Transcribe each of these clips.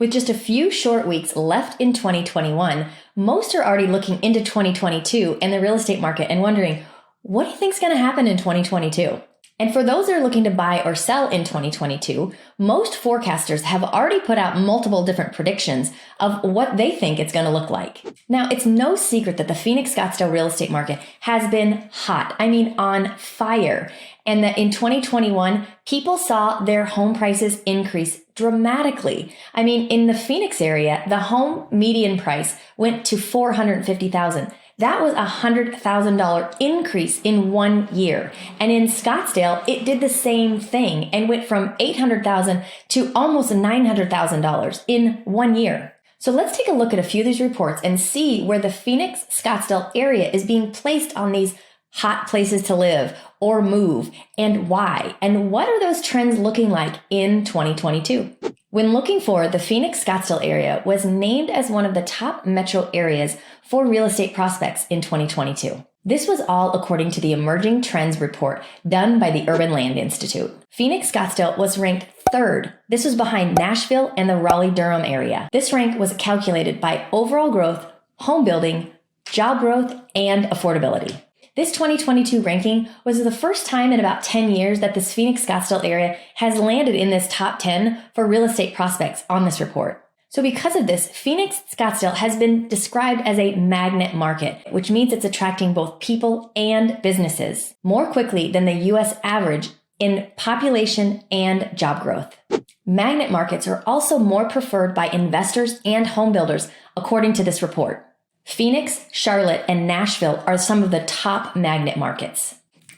With just a few short weeks left in 2021, most are already looking into 2022 and the real estate market and wondering, what do you think is going to happen in 2022? And for those that are looking to buy or sell in 2022, most forecasters have already put out multiple different predictions of what they think it's going to look like. Now, it's no secret that the Phoenix Scottsdale real estate market has been hot. I mean, on fire. And that in 2021, people saw their home prices increase dramatically. I mean, in the Phoenix area, the home median price went to $450,000. That was a $100,000 increase in 1 year. And in Scottsdale, it did the same thing and went from $800,000 to almost $900,000 in 1 year. So let's take a look at a few of these reports and see where the Phoenix Scottsdale area is being placed on these hot places to live or move, and why, and what are those trends looking like in 2022? When looking for, the Phoenix Scottsdale area was named as one of the top metro areas for real estate prospects in 2022. This was all according to the Emerging Trends report done by the Urban Land Institute. Phoenix Scottsdale was ranked third. This was behind Nashville and the Raleigh-Durham area. This rank was calculated by overall growth, home building, job growth, and affordability. This 2022 ranking was the first time in about 10 years that this Phoenix Scottsdale area has landed in this top 10 for real estate prospects on this report. So because of this, Phoenix Scottsdale has been described as a magnet market, which means it's attracting both people and businesses more quickly than the US average in population and job growth. Magnet markets are also more preferred by investors and home builders, according to this report. Phoenix, Charlotte, and Nashville are some of the top magnet markets.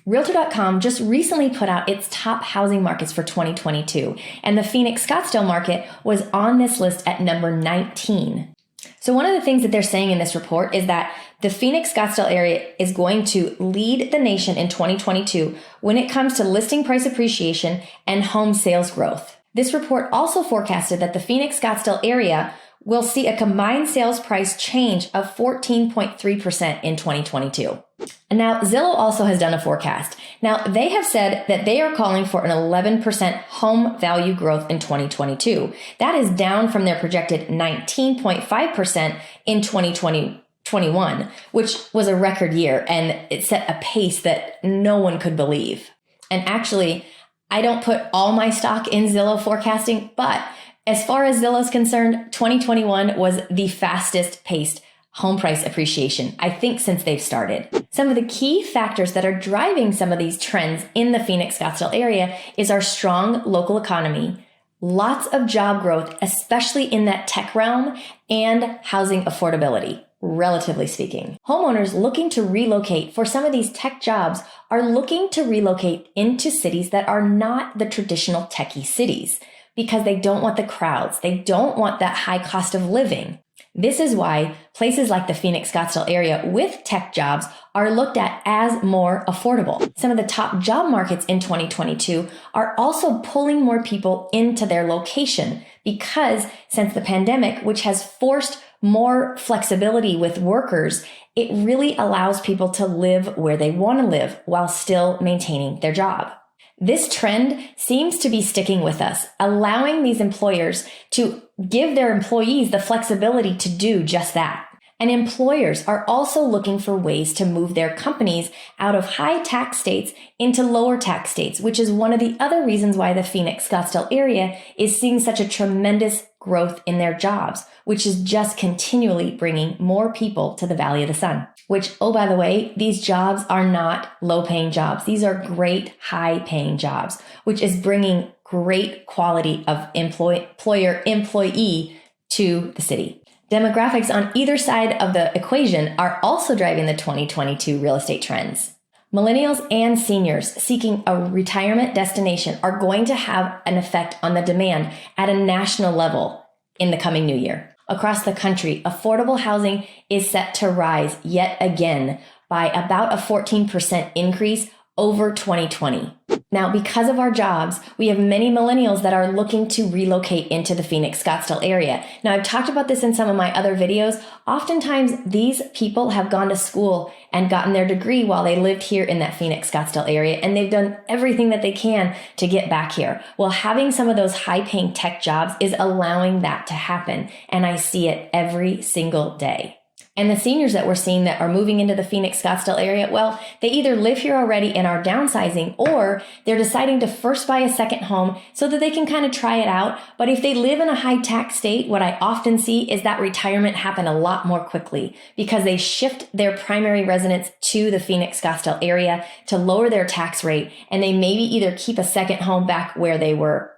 Realtor.com just recently put out its top housing markets for 2022, and the Phoenix Scottsdale market was on this list at number 19. So one of the things that they're saying in this report is that the Phoenix Scottsdale area is going to lead the nation in 2022 when it comes to listing price appreciation and home sales growth. This report also forecasted that the Phoenix Scottsdale area will see a combined sales price change of 14.3% in 2022. And now Zillow also has done a forecast. Now they have said that they are calling for an 11% home value growth in 2022. That is down from their projected 19.5% in 2021, which was a record year, and it set a pace that no one could believe. And actually, I don't put all my stock in Zillow forecasting, but as far as Zillow is concerned, 2021 was the fastest paced home price appreciation, I think, since they've started. Some of the key factors that are driving some of these trends in the Phoenix Scottsdale area is our strong local economy, lots of job growth, especially in that tech realm, and housing affordability, relatively speaking. Homeowners looking to relocate for some of these tech jobs are looking to relocate into cities that are not the traditional techie cities, because they don't want the crowds. They don't want that high cost of living. This is why places like the Phoenix Scottsdale area with tech jobs are looked at as more affordable. Some of the top job markets in 2022 are also pulling more people into their location because since the pandemic, which has forced more flexibility with workers, it really allows people to live where they want to live while still maintaining their job. This trend seems to be sticking with us, allowing these employers to give their employees the flexibility to do just that. And employers are also looking for ways to move their companies out of high tax states into lower tax states, which is one of the other reasons why the Phoenix Scottsdale area is seeing such a tremendous growth in their jobs, which is just continually bringing more people to the Valley of the Sun. Which, oh, by the way, these jobs are not low-paying jobs. These are great high-paying jobs, which is bringing great quality of employer-employee to the city. Demographics on either side of the equation are also driving the 2022 real estate trends. Millennials and seniors seeking a retirement destination are going to have an effect on the demand at a national level in the coming new year. Across the country, affordable housing is set to rise yet again by about a 14% increase over 2020. Now, because of our jobs, we have many millennials that are looking to relocate into the Phoenix Scottsdale area. Now, I've talked about this in some of my other videos. Oftentimes, these people have gone to school and gotten their degree while they lived here in that Phoenix Scottsdale area, and they've done everything that they can to get back here. Well, having some of those high-paying tech jobs is allowing that to happen, and I see it every single day. And the seniors that we're seeing that are moving into the Phoenix Scottsdale area, well, they either live here already and are downsizing, or they're deciding to first buy a second home so that they can kind of try it out. But if they live in a high tax state, what I often see is that retirement happen a lot more quickly because they shift their primary residence to the Phoenix Scottsdale area to lower their tax rate. And they maybe either keep a second home back where they were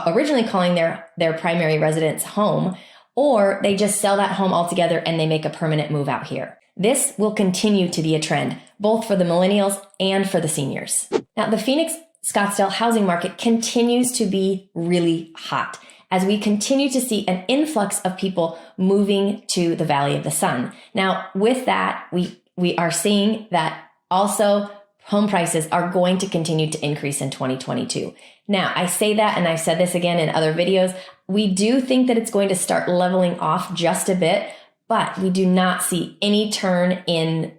originally calling their primary residence home, or they just sell that home altogether and they make a permanent move out here. This will continue to be a trend, both for the millennials and for the seniors. Now, the Phoenix Scottsdale housing market continues to be really hot as we continue to see an influx of people moving to the Valley of the Sun. Now, with that, we are seeing that also home prices are going to continue to increase in 2022. Now, I say that, and I've said this again in other videos, we do think that it's going to start leveling off just a bit, but we do not see any turn in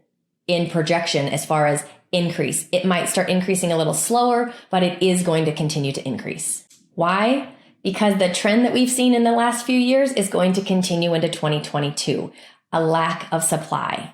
projection as far as increase. It might start increasing a little slower, but it is going to continue to increase. Why? Because the trend that we've seen in the last few years is going to continue into 2022, a lack of supply.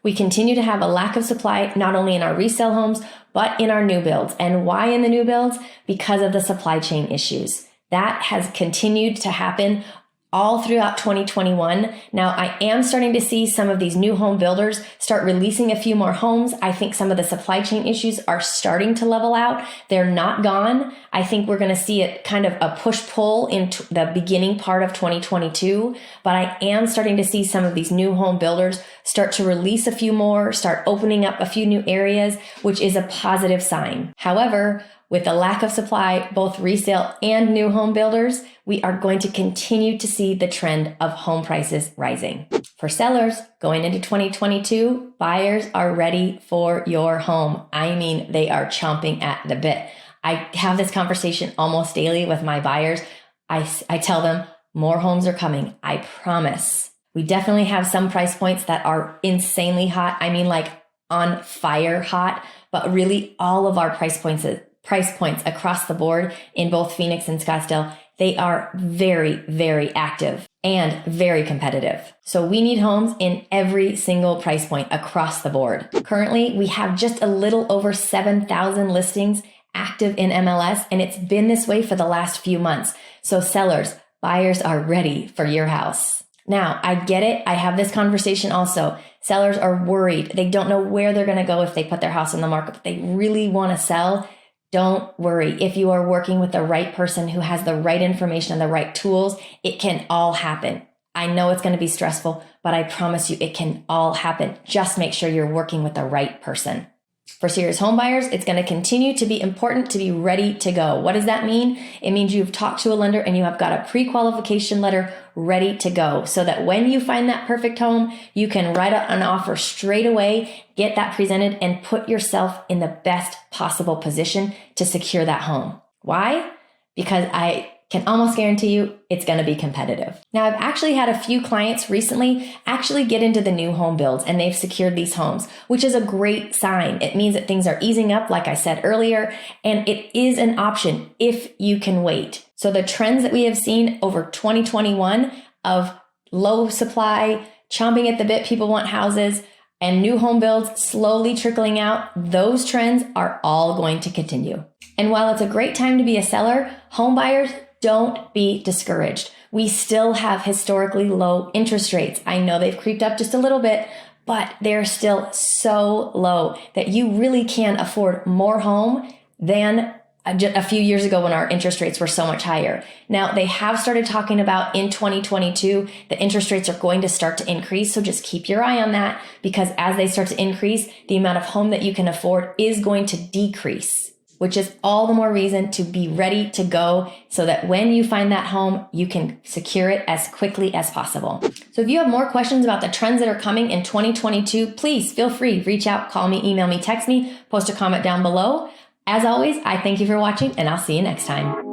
We continue to have a lack of supply, not only in our resale homes, but in our new builds. And why in the new builds? Because of the supply chain issues. That has continued to happen all throughout 2021. Now, I am starting to see some of these new home builders start releasing a few more homes. I think some of the supply chain issues are starting to level out. They're not gone. I think we're going to see it kind of a push-pull into the beginning part of 2022. But I am starting to see some of these new home builders start to release a few more, start opening up a few new areas, which is a positive sign. However, with the lack of supply, both resale and new home builders, we are going to continue to see the trend of home prices rising. For sellers going into 2022, buyers are ready for your home. I mean, they are chomping at the bit. I have this conversation almost daily with my buyers. I tell them more homes are coming. I promise. We definitely have some price points that are insanely hot. I mean, like on fire hot, but really all of our price points across the board in both Phoenix and Scottsdale, they are very, very active and very competitive. So we need homes in every single price point across the board. Currently, we have just a little over 7,000 listings active in MLS, and it's been this way for the last few months. So sellers, buyers are ready for your house. Now, I get it. I have this conversation also. Sellers are worried. They don't know where they're going to go if they put their house on the market, but they really want to sell. Don't worry. If you are working with the right person who has the right information and the right tools, it can all happen. I know it's going to be stressful, but I promise you it can all happen. Just make sure you're working with the right person. For serious home buyers, it's going to continue to be important to be ready to go. What does that mean? It means you've talked to a lender and you have got a pre-qualification letter ready to go so that when you find that perfect home, you can write out an offer straight away, get that presented, and put yourself in the best possible position to secure that home. Why? Because I can almost guarantee you it's going to be competitive. Now, I've actually had a few clients recently actually get into the new home builds and they've secured these homes, which is a great sign. It means that things are easing up, like I said earlier, and it is an option if you can wait. So the trends that we have seen over 2021 of low supply, chomping at the bit, people want houses, and new home builds slowly trickling out, those trends are all going to continue. And while it's a great time to be a seller, home buyers, don't be discouraged. We still have historically low interest rates. I know they've creeped up just a little bit, but they're still so low that you really can afford more home than a few years ago when our interest rates were so much higher. Now, they have started talking about in 2022, the interest rates are going to start to increase. So just keep your eye on that, because as they start to increase, the amount of home that you can afford is going to decrease, which is all the more reason to be ready to go so that when you find that home, you can secure it as quickly as possible. So if you have more questions about the trends that are coming in 2022, please feel free, reach out, call me, email me, text me, post a comment down below. As always, I thank you for watching, and I'll see you next time.